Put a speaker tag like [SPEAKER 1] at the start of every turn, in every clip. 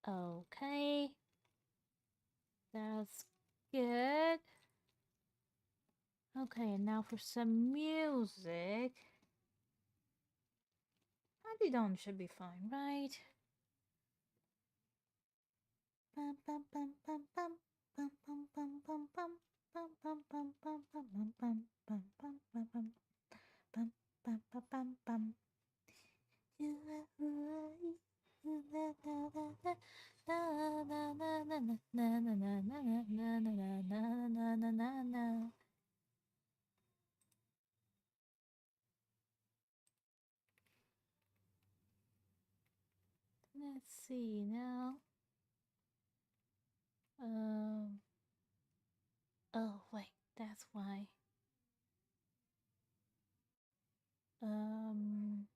[SPEAKER 1] Okay, that's good. Okay, now for some music. Antidon should be fine, right? Bum, bum, bum, bum, bum. Bum, bum, bum, bum, bum. Bum, bum, bum, bum, bum, bum, bum, bum, bum, bum, bum. Bum, bum, bum, bum, bum. Let's see now. Oh wait, that's why. Um.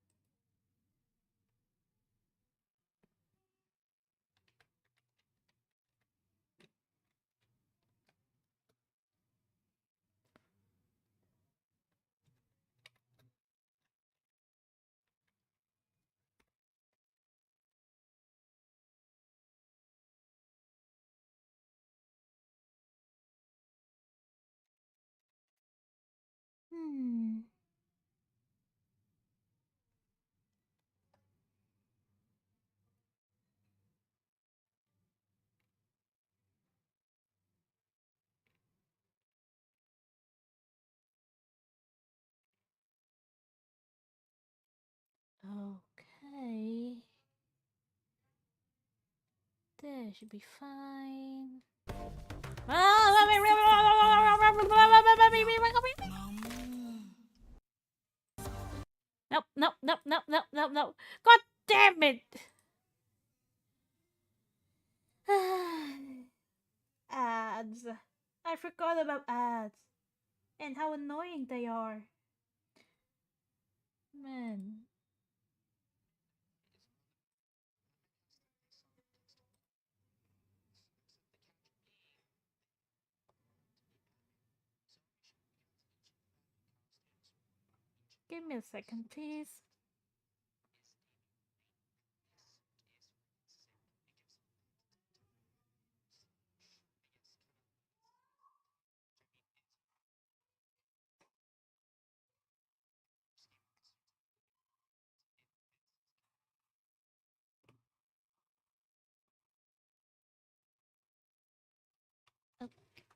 [SPEAKER 1] Hmm. Okay. This should be fine. Nope, nope, nope, nope, nope, nope, nope. God damn it! Ads. I forgot about ads. And how annoying they are. Man. Give me a second, please. Oh,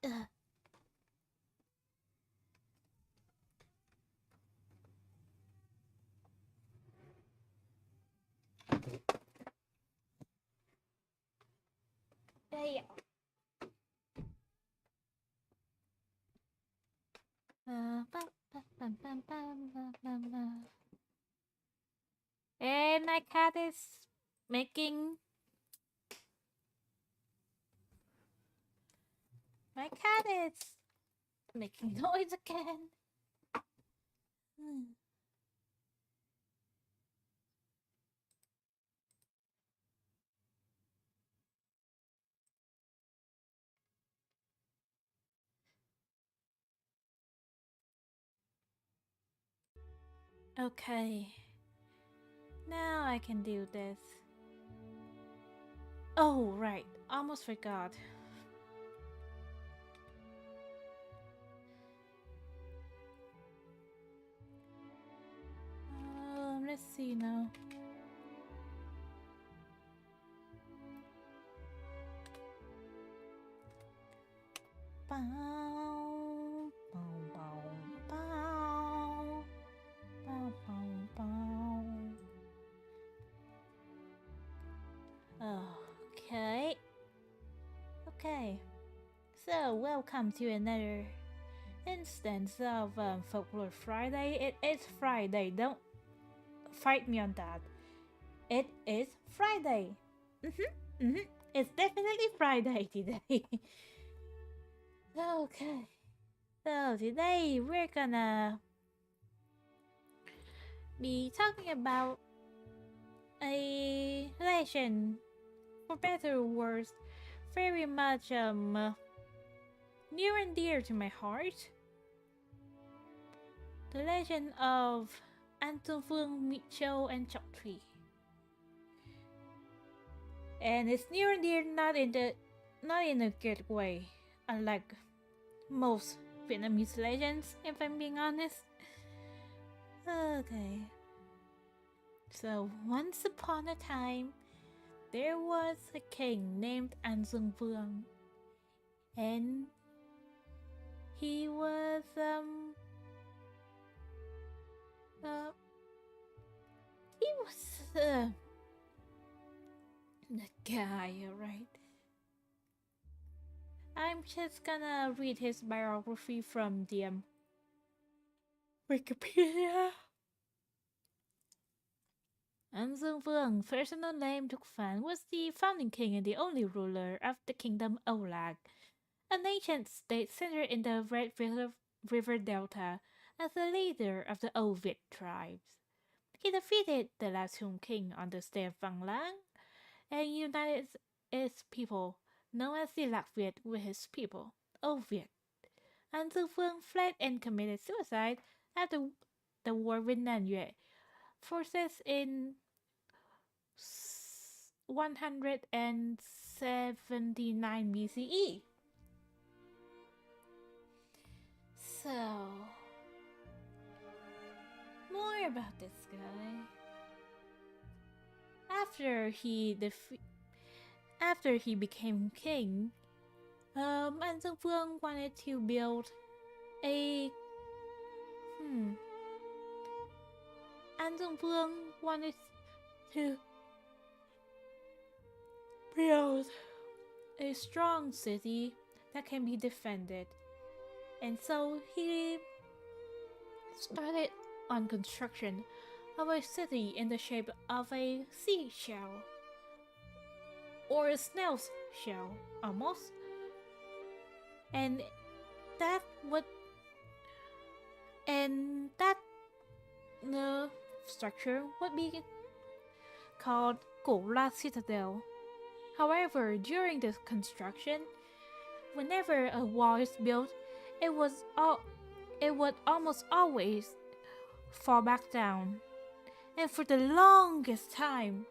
[SPEAKER 1] yeah. And my cat is making. My cat is making noise again. Okay. Now I can do this. Oh, right. Almost forgot. Let's see now. Bow, bow, bow, bow, bow, bow, bow. Okay. Okay. So, welcome to another instance of Folklore Friday. It is Friday. Don't fight me on that. It is Friday. It's definitely Friday today. Okay. So today we're gonna be talking about a legend, for better or worse, very much near and dear to my heart. The legend of and Duong Vuong meet Chau and Trong Thuy. And it's near and dear, not in a good way, unlike most Vietnamese legends, if I'm being honest. Okay. So once upon a time, there was a king named Duong Vuong, and he was the guy, right? I'm just gonna read his biography from the Wikipedia. Duong Vuong, personal name Duc Phan, was the founding king and the only ruler of the kingdom Olag, an ancient state centered in the Red River Delta, as the leader of the Ovid tribes. He defeated the last Hung king on the State of Van Lang and united its people, known as the Lạc Việt, with his people, Ovid. And Duong Vuong fled and committed suicide after the war with Nan Yue forces in 179 BCE. So, more about this guy. After he became king, Duong Vuong wanted to build a Duong Vuong wanted to build a strong city that can be defended, and so he started on construction of a city in the shape of a seashell, or a snail's shell, almost. And that structure would be called Cổ La Citadel. However, during the construction, whenever a wall is built, it would almost always fall back down. And for the longest time,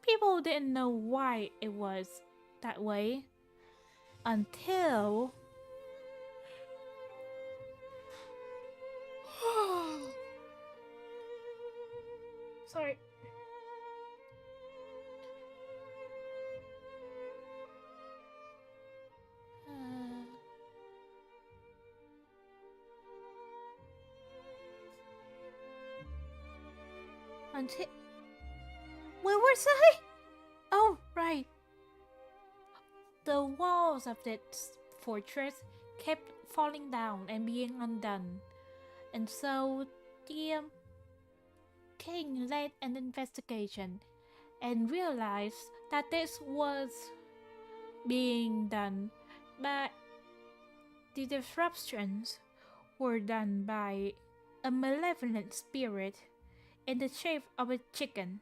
[SPEAKER 1] people didn't know why it was that way until sorry. Until where was I? Oh, right. The walls of that fortress kept falling down and being undone, and so the king led an investigation and realized that this was being done, but the disruptions were done by a malevolent spirit in the shape of a chicken.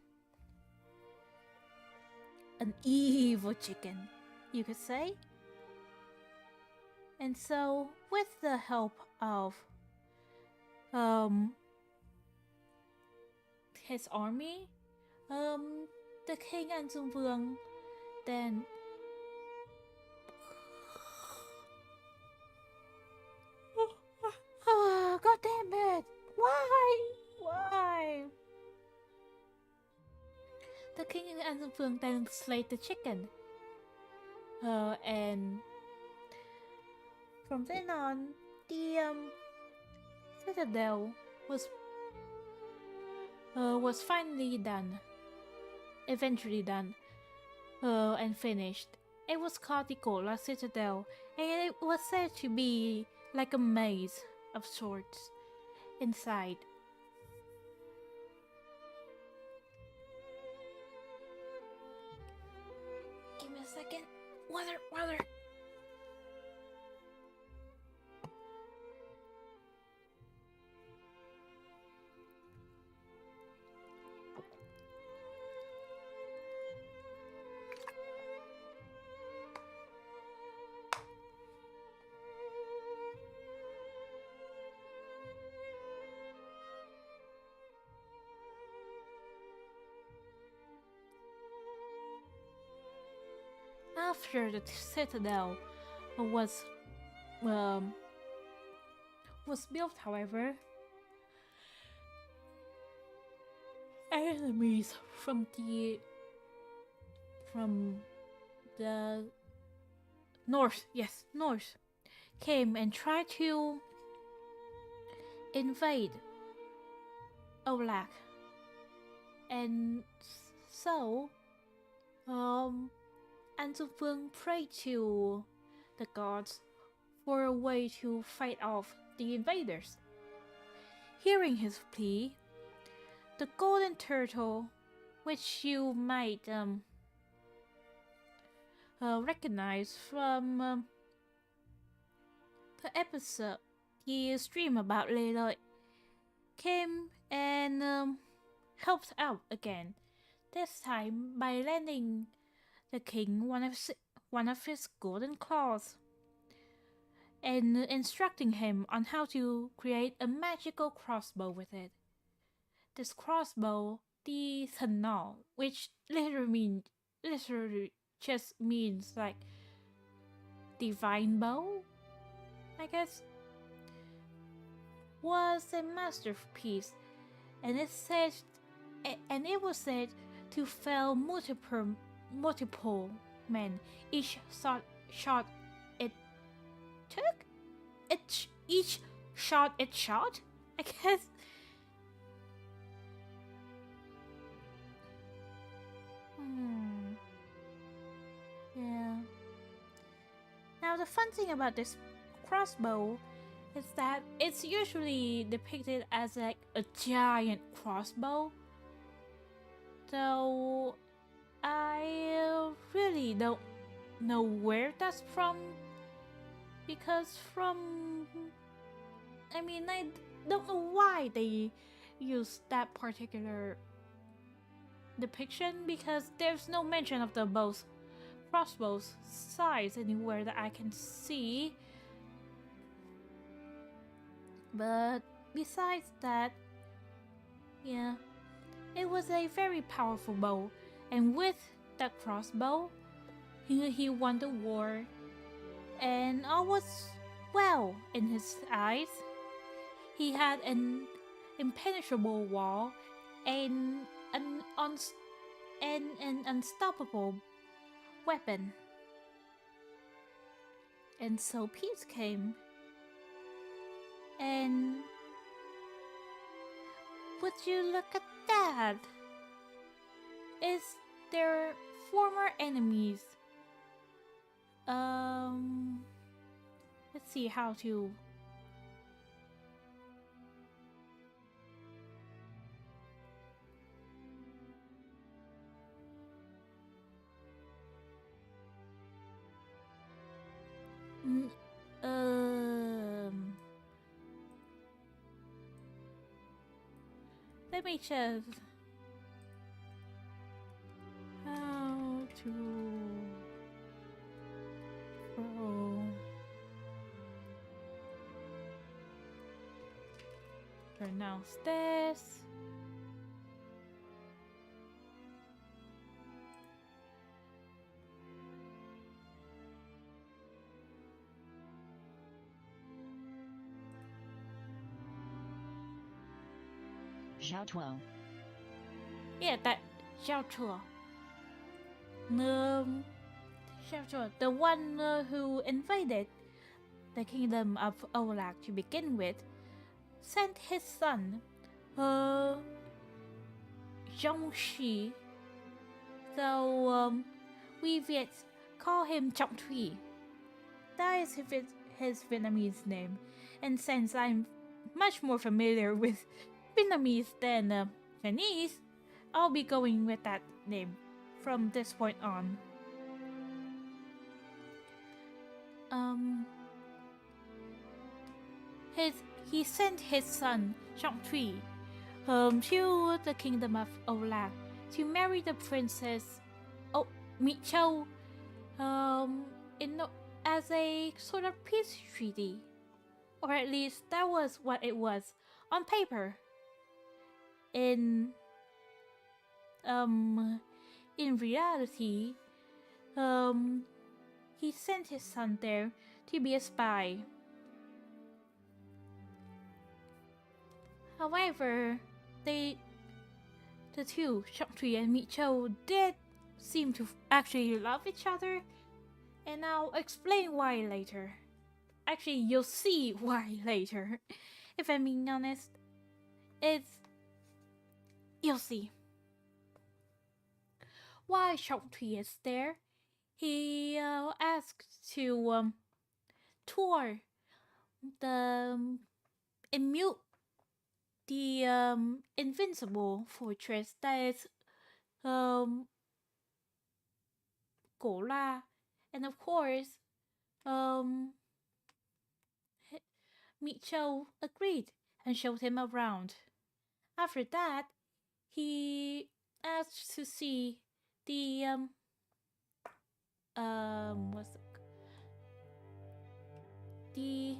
[SPEAKER 1] An evil chicken, you could say. And so, with the help of his army, the king and Duong Vuong then God damn it! Why? The king and Duong Vuong then slayed the chicken. And from then on, the citadel was finally done. Eventually done. And finished. It was called the Cổ La Citadel, and it was said to be like a maze of sorts inside. Give me a second. Water. after the citadel was um, was built, however, enemies from the north, yes, north, came and tried to invade Olag, and so An Duong Vuong prayed to the gods for a way to fight off the invaders. Hearing his plea, the golden turtle, which you might recognize from the episode, the stream about Leloy, came and helped out again. This time by lending the king one of his golden claws and instructing him on how to create a magical crossbow with it. This crossbow, the Thanal, which literally just means like divine bow, I guess, was a masterpiece, and it was said to fell multiple men. Each shot it took, each shot it shot, I guess. Yeah. Now the fun thing about this crossbow is that it's usually depicted as like a giant crossbow. So I really don't know where that's from, because I don't know why they use that particular depiction, because there's no mention of the crossbow's size anywhere that I can see. But besides that, yeah, it was a very powerful bow, and with that crossbow, he won the war, and all was well in his eyes. He had an impenetrable wall and an unstoppable weapon. And so peace came. And would you look at that? Is their former enemies? Let's see how to. Let me just how to pronounce this.
[SPEAKER 2] Zhao.
[SPEAKER 1] Yeah, that Zhao. The one who invaded the kingdom of Olag to begin with, sent his son, Zhongxi. So we Viet call him Trong Thuy. That is his Vietnamese name, and since I'm much more familiar with Vietnamese than Chinese, I'll be going with that name from this point on. He sent his son Trong Thuy to the kingdom of Olag to marry the princess Chau as a sort of peace treaty, or at least that was what it was on paper. In reality, he sent his son there to be a spy. However, the two, Trong Thuy and Chau, did seem to actually love each other, and I'll explain why later. Actually, you'll see why later. If I'm being honest, you'll see. While Trong Thuy is there, he asked to tour the invincible fortress that is Cổ La, and of course Chau agreed and showed him around. After that, he asked to see the what's the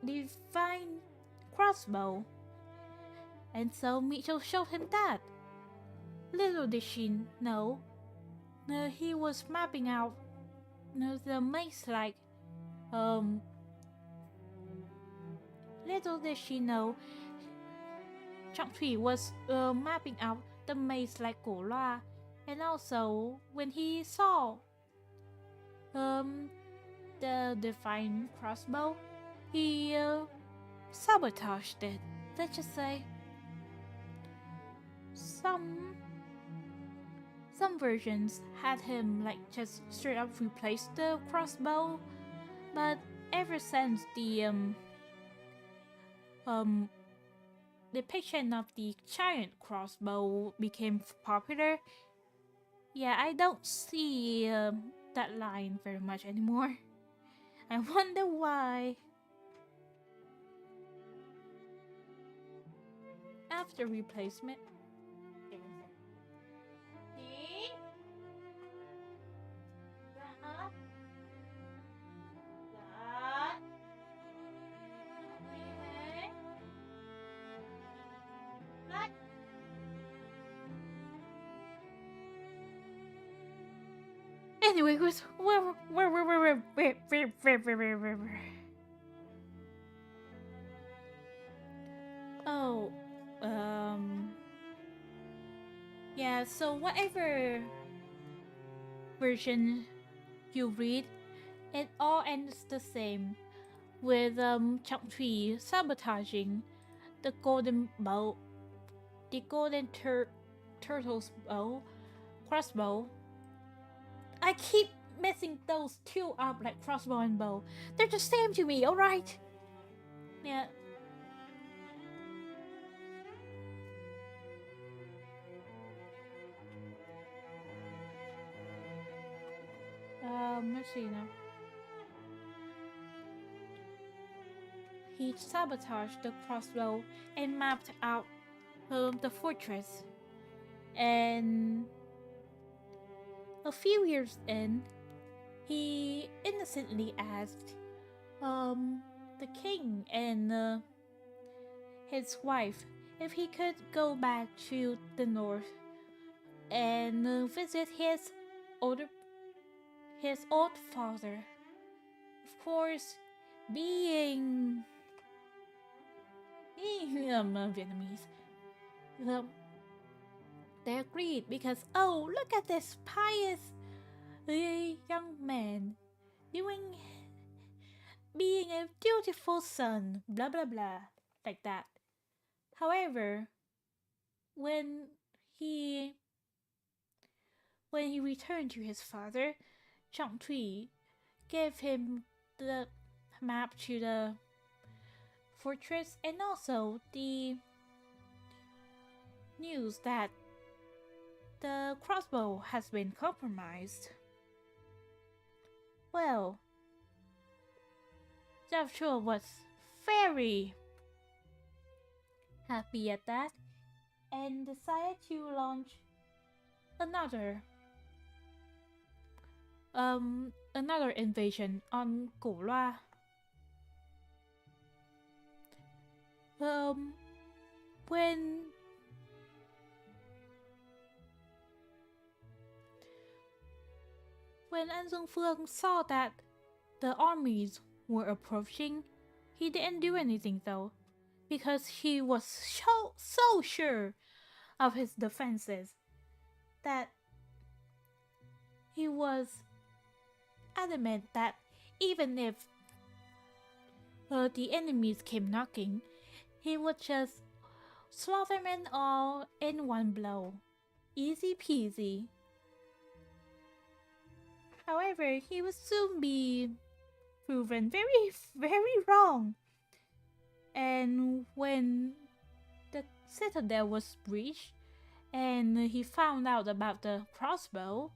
[SPEAKER 1] divine crossbow, and so Mitchell showed him that. Little did she know, he was mapping out the maze-like. Little did she know, Trong Thuy was mapping out the maze like Cổ La, and also when he saw the divine crossbow, he sabotaged it. Let's just say some versions had him like just straight up replace the crossbow, but ever since the depiction of the giant crossbow became popular, yeah, I don't see that line very much anymore. I wonder why. After replacement, anyway, oh, yeah, so whatever version you read, it all ends the same, with Trong Thuy sabotaging the golden bow, the golden turtle's bow, crossbow. I keep messing those two up like crossbow and bow. They're the same to me, alright? Yeah. Let's see now. He sabotaged the crossbow and mapped out the fortress. And a few years in, he innocently asked the king and his wife if he could go back to the north and visit his old father. Of course, being Vietnamese, they agreed because, oh, look at this pious young man being a dutiful son, blah blah blah, like that. However, when he returned to his father, Trong Thuy gave him the map to the fortress and also the news that the crossbow has been compromised. Well, Joshua was very happy at that and decided to launch another invasion on Cổ La. When An Fuang saw that the armies were approaching, he didn't do anything though, because he was so sure of his defenses that he was adamant that even if the enemies came knocking, he would just slaughter them all in one blow. Easy peasy. However, he would soon be proven very wrong. And when the citadel was breached and he found out about the crossbow,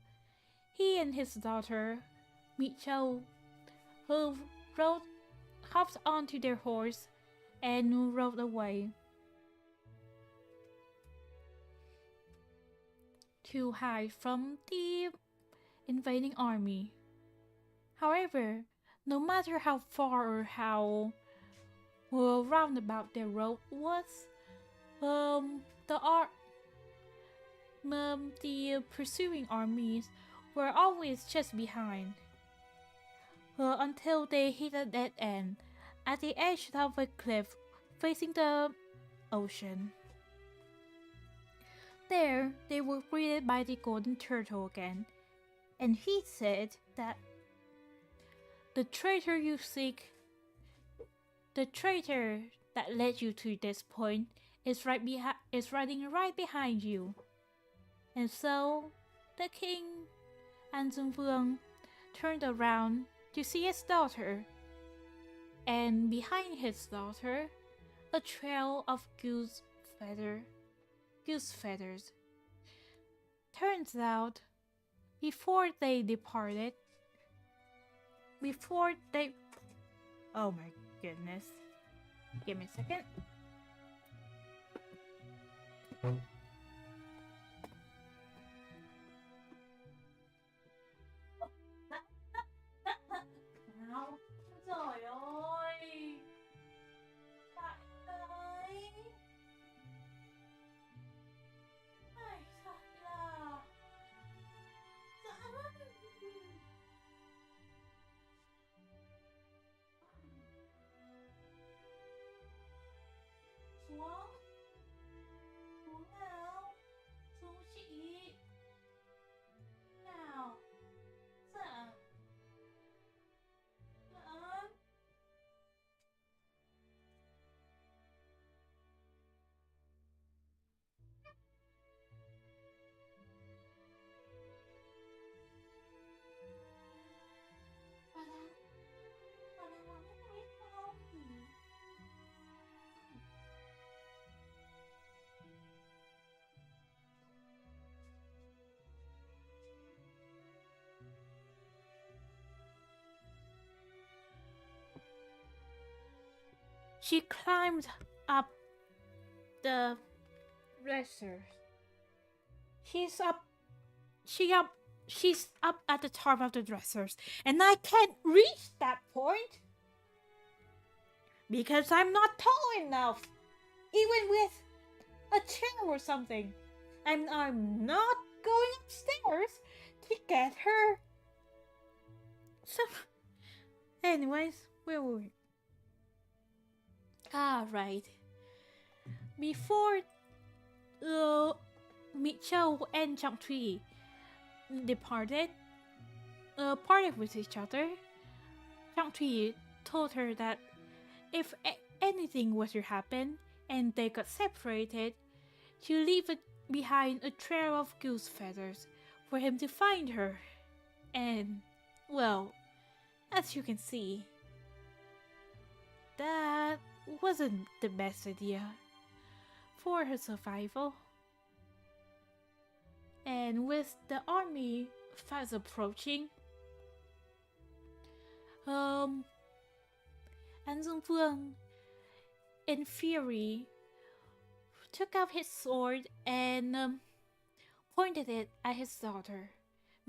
[SPEAKER 1] he and his daughter, Michou, who hopped onto their horse and rode away to hide from the invading army. However, no matter how far or how roundabout their road was, the pursuing armies were always just behind, until they hit a dead end at the edge of a cliff facing the ocean. There, they were greeted by the golden turtle again, and he said that the traitor you seek, the traitor that led you to this point, is riding right behind you. And so, the king, An Vuong, turned around to see his daughter, and behind his daughter, a trail of goose feathers. Turns out, before they departed, oh my goodness, give me a second. Nào, trời ơi, lại tới. Ai, thật là dã man. Xuống, xuống nào, xuống chị. Nào, dạ. She climbed up the dressers. She's up at the top of the dressers, and I can't reach that point because I'm not tall enough, even with a chair or something. And I'm not going upstairs to get her. So, anyways, where were we? Right. Before Chau and Trong Thuy departed, parted with each other, Trong Thuy told her that if anything was to happen and they got separated, she'll leave behind a trail of goose feathers for him to find her. And, well, as you can see, that wasn't the best idea for her survival. And with the army fast approaching, An Vuong, in fury, took out his sword and pointed it at his daughter,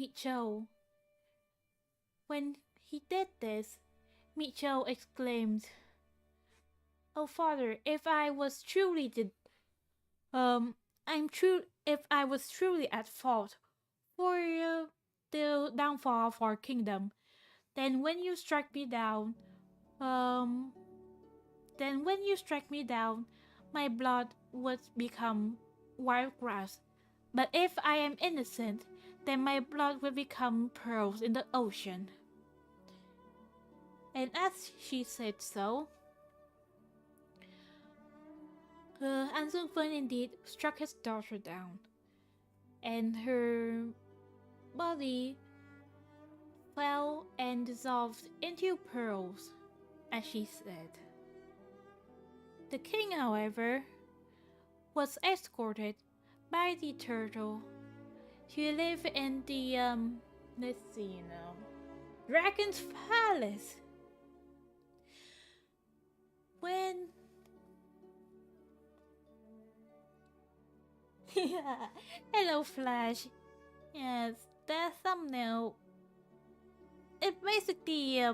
[SPEAKER 1] Michou. When he did this, Michou exclaimed, "Oh, father, if I was truly if I was truly at fault for the downfall of our kingdom. Then when you strike me down, um, my blood would become wild grass. But if I am innocent, then my blood will become pearls in the ocean. And as she said so, An Dung Fen indeed struck his daughter down, and her body fell and dissolved into pearls, as she said. The king, however, was escorted by the turtle to live in the, let's see now, Dragon's Palace. When hello Flash. Yes, that thumbnail, it basically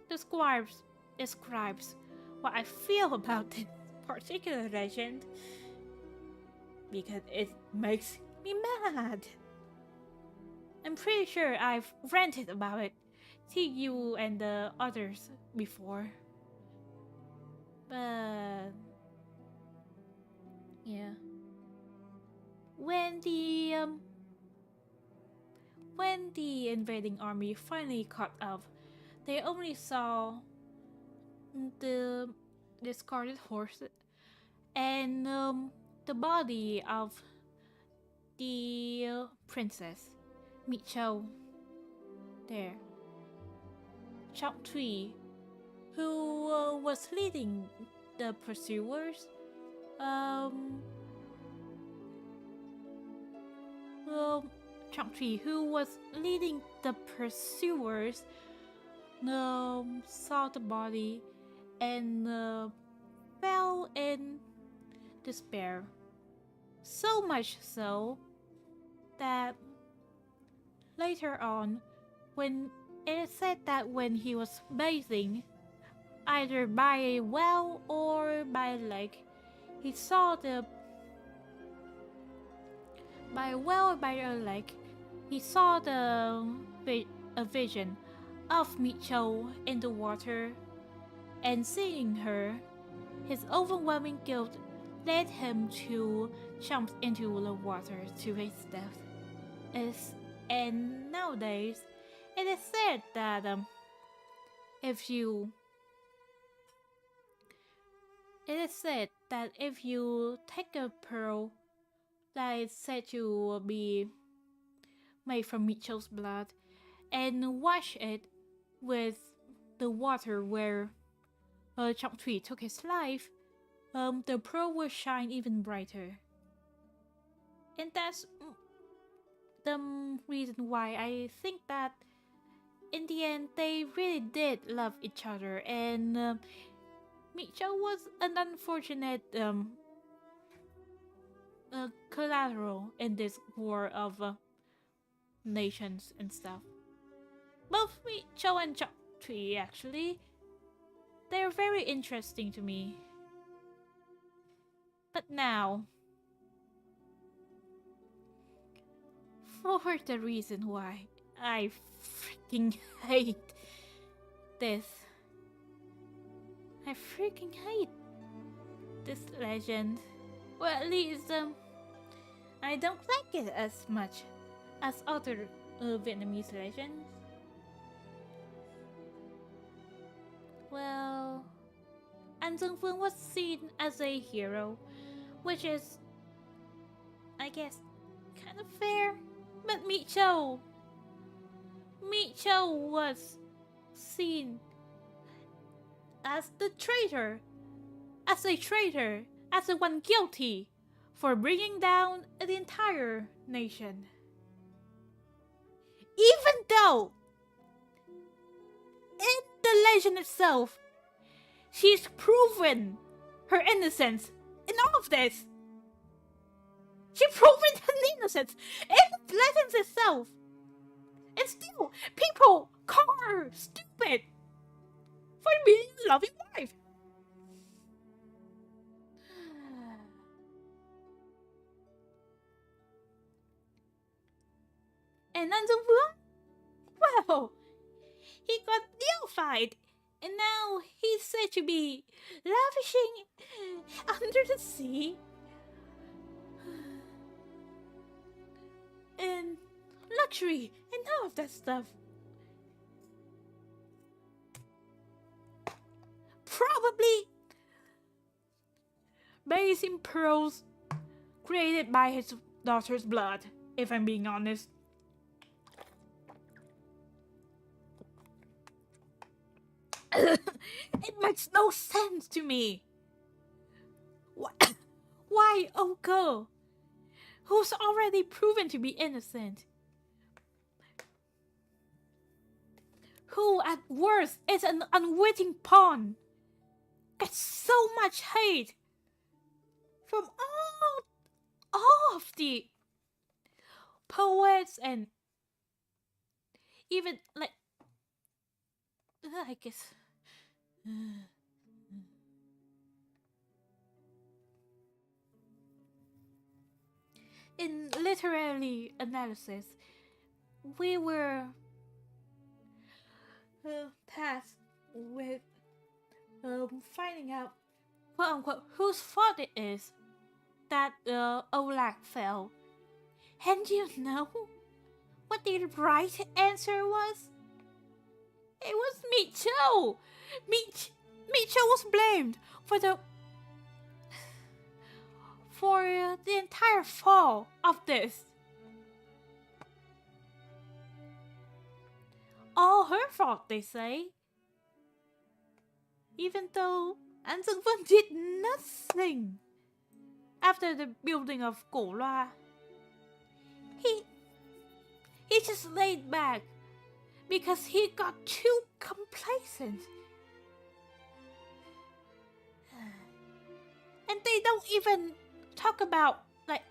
[SPEAKER 1] describes what I feel about this particular legend, because it makes me mad. I'm pretty sure I've ranted about it to you and the others before, but yeah. When the invading army finally caught up, they only saw the discarded horse and the body of the princess Chau there. Chau Thuy, who was leading the pursuers, Chau Thuy, who was leading the pursuers, saw the body and fell in despair. So much so that later on, when it is said that when he was bathing, either by a well or by a lake, he saw the by a well or by a lake, he saw a vision of Chau in the water, and seeing her, his overwhelming guilt led him to jump into the water to his death. And nowadays, it is said that if you take a pearl that is said to be made from Chau's blood and wash it with the water where Chau Thuy took his life, the pearl will shine even brighter. And that's the reason why I think that in the end they really did love each other, and Chau was an unfortunate collateral in this war of nations and stuff. Both Chau and Trong Thuy, actually, they're very interesting to me. But now, for the reason why I freaking hate this. I freaking hate this legend. Well, at least I don't like it as much as other Vietnamese legends. Well, An Dung Vuong was seen as a hero, which is, I guess, kind of fair. But Chau was seen as the traitor, as the one guilty for bringing down the entire nation. Even though, in the legend itself, she's proven her innocence in all of this. She proven her innocence in the legends itself. And still, people call her stupid for being a loving wife. And Son Tinh Thuy, well, he got deified, and now he's said to be lavishing under the sea and luxury and all of that stuff. Probably based in pearls created by his daughter's blood, if I'm being honest. It makes no sense to me. Why a girl who's already proven to be innocent, who at worst is an unwitting pawn, gets so much hate from all of the poets and even like I guess in literary analysis we were tasked with finding out quote unquote whose fault it is that Olak fell. And you know what the right answer was? It was Micho. Micho was blamed for the entire fall of this. All her fault, they say. Even though Son Tinh Thuy did nothing after the building of Cổ Loa. He just laid back because he got too complacent. And they don't even talk about like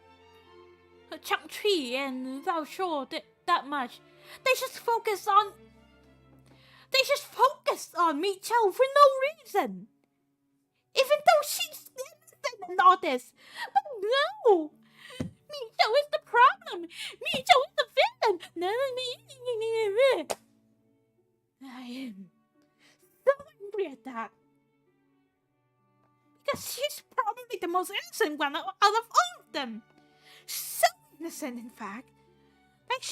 [SPEAKER 1] Trong Thuy and Zhao Shuo that much. They just focus on Micho for no reason. Even though she's innocent in all this. But no! Micho is the problem! Micho is the villain! I am so angry at that. Because she's probably the most innocent one out of all of them. So innocent, in fact. Like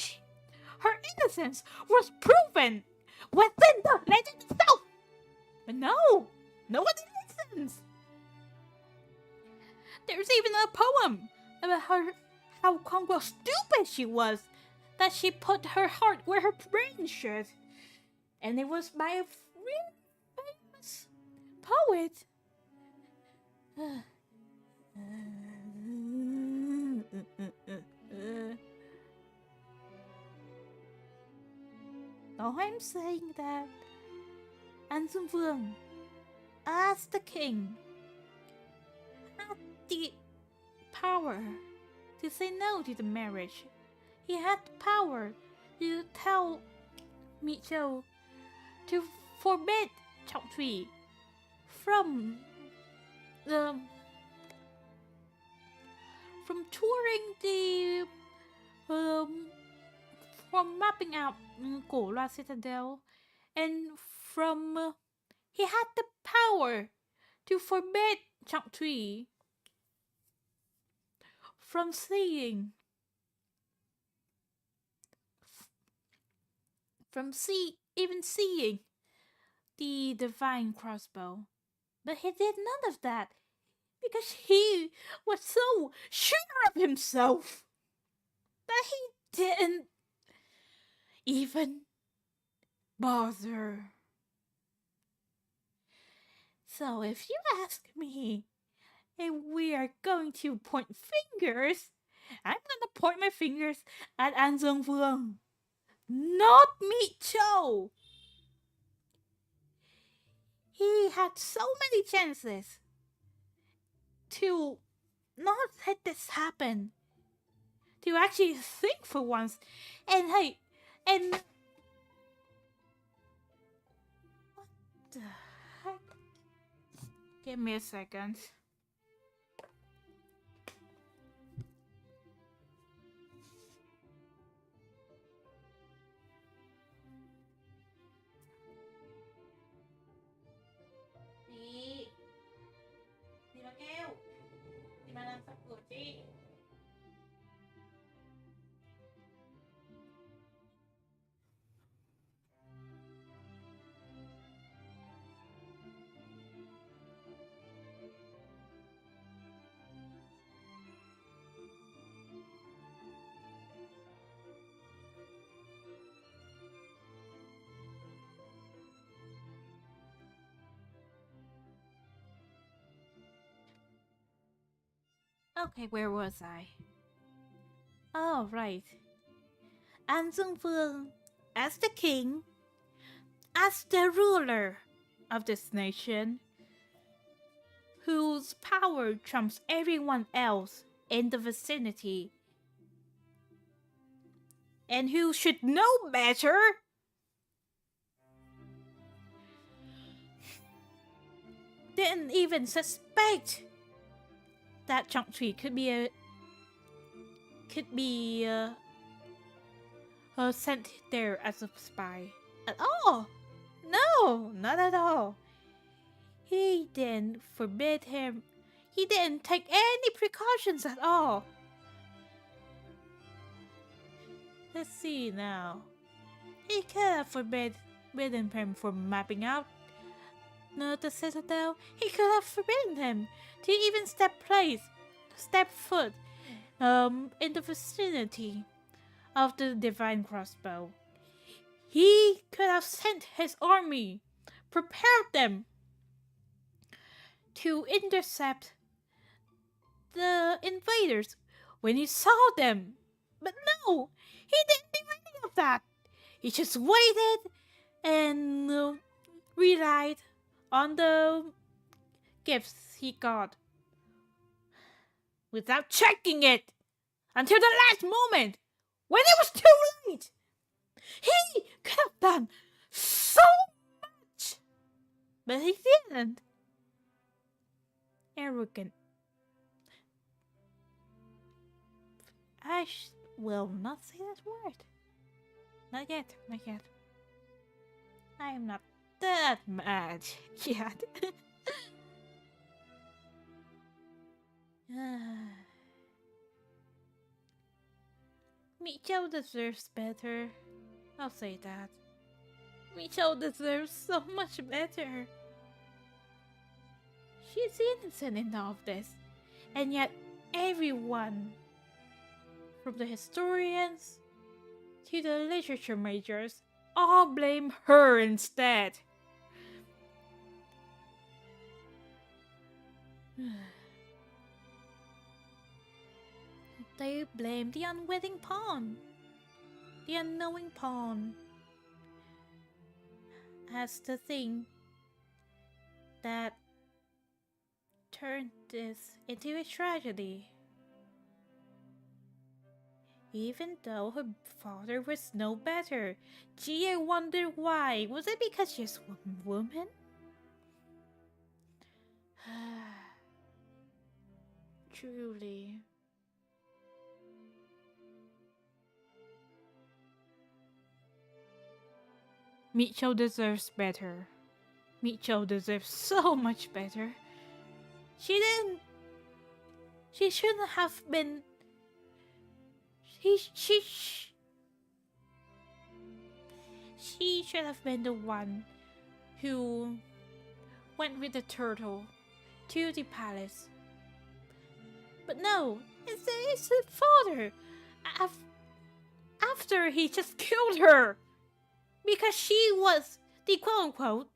[SPEAKER 1] her innocence was proven within the legend itself. But no one listens. There's even a poem about how quote stupid she was, that she put her heart where her brain should. And it was by a really famous poet. So I'm saying that Son Tinh Thuy, as the king, had the power to say no to the marriage. He had the power to tell Micho to forbid Trong Thuy from touring the from mapping out Cổ Loa Citadel, and from he had the power to forbid Trong Thuy from seeing the divine crossbow. But he did none of that because he was so sure of himself that he didn't even bother. So if you ask me if we are going to point fingers, I'm gonna point my fingers at Duong Vuong, not Micho. He had so many chances to not let this happen, to actually think for once. And hey, and what the heck? Give me a second. Okay, where was I? Oh, right. Duong Vuong, as the king, as the ruler of this nation, whose power trumps everyone else in the vicinity, and who should know better, didn't even suspect that Trong Thuy could be sent there as a spy at all. No, not at all. He didn't forbid him. He didn't take any precautions at all. Let's see now. He could have forbidden him from mapping out the citadel. He could have forbidden him to even step foot in the vicinity of the divine crossbow. He could have sent his army, prepared them to intercept the invaders when he saw them. But no, he didn't do any of that. He just waited and relied on the gifts he got without checking it until the last moment when it was too late. He could have done so much, but he didn't. Arrogant. I will not say that word. Not yet, not yet. I am not that mad yet. Michou deserves better. I'll say that. Michou deserves so much better. She's innocent in all of this. And yet everyone, from the historians to the literature majors, all blame her instead. They blame the unwitting pawn, the unknowing pawn, as the thing that turned this into a tragedy. Even though her father was no better, Jie wondered why. Was it because she's a woman? Truly. Michou deserves better. Michou deserves so much better. She shouldn't have been. She should have been the one who went with the turtle to the palace. But no, it's her father. After he just killed her because she was the quote-unquote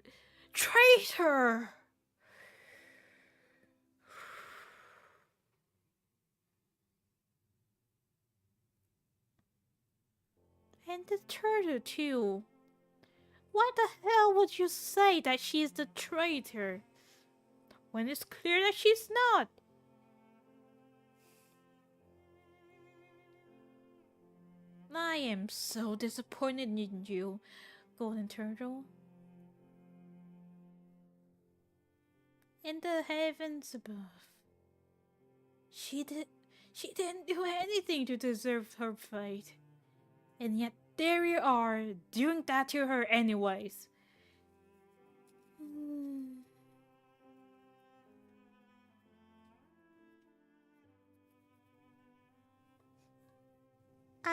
[SPEAKER 1] traitor. And the turtle too. Why the hell would you say that she's the traitor when it's clear that she's not? I am so disappointed in you, Golden Turtle. In the heavens above, she didn't do anything to deserve her fate. And yet there you are, doing that to her anyways.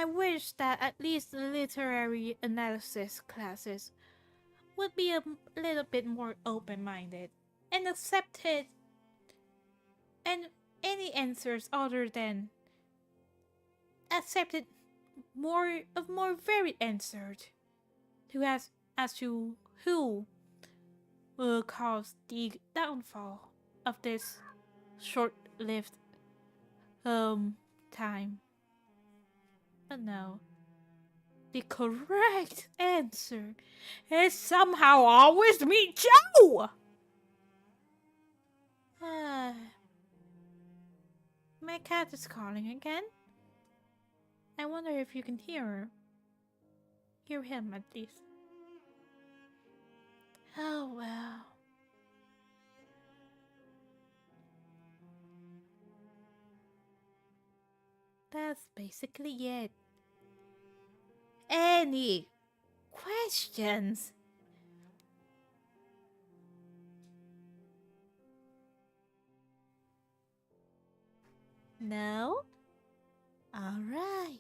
[SPEAKER 1] I wish that at least the literary analysis classes would be a little bit more open-minded and accepted and any answers other than accepted more varied answers as to who will cause the downfall of this short-lived time. But no. The correct answer is somehow always me, Chau! My cat is calling again. I wonder if you can hear her. Hear him at least. Oh well. That's basically it. Any questions? No? Alright.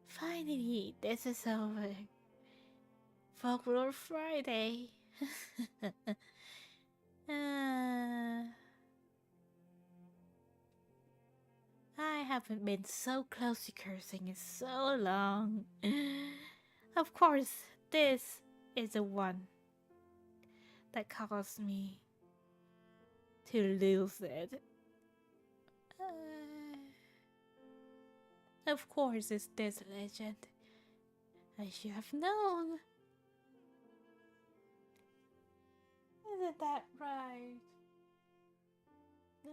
[SPEAKER 1] Finally, this is over. Folklore Friday. I haven't been so close to cursing in so long. Of course, this is the one that caused me to lose it. Of course, it's this legend. I should have known. Isn't that right? No?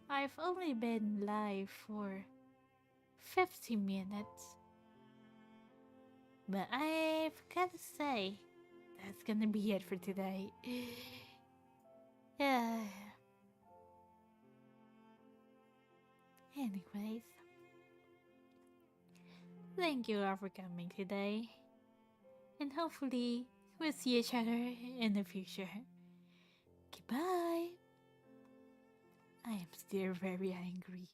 [SPEAKER 1] I've only been live for 50 minutes. But I've gotta say, that's gonna be it for today. Yeah. Anyways, thank you all for coming today. And hopefully, we'll see each other in the future. Goodbye. I am still very angry.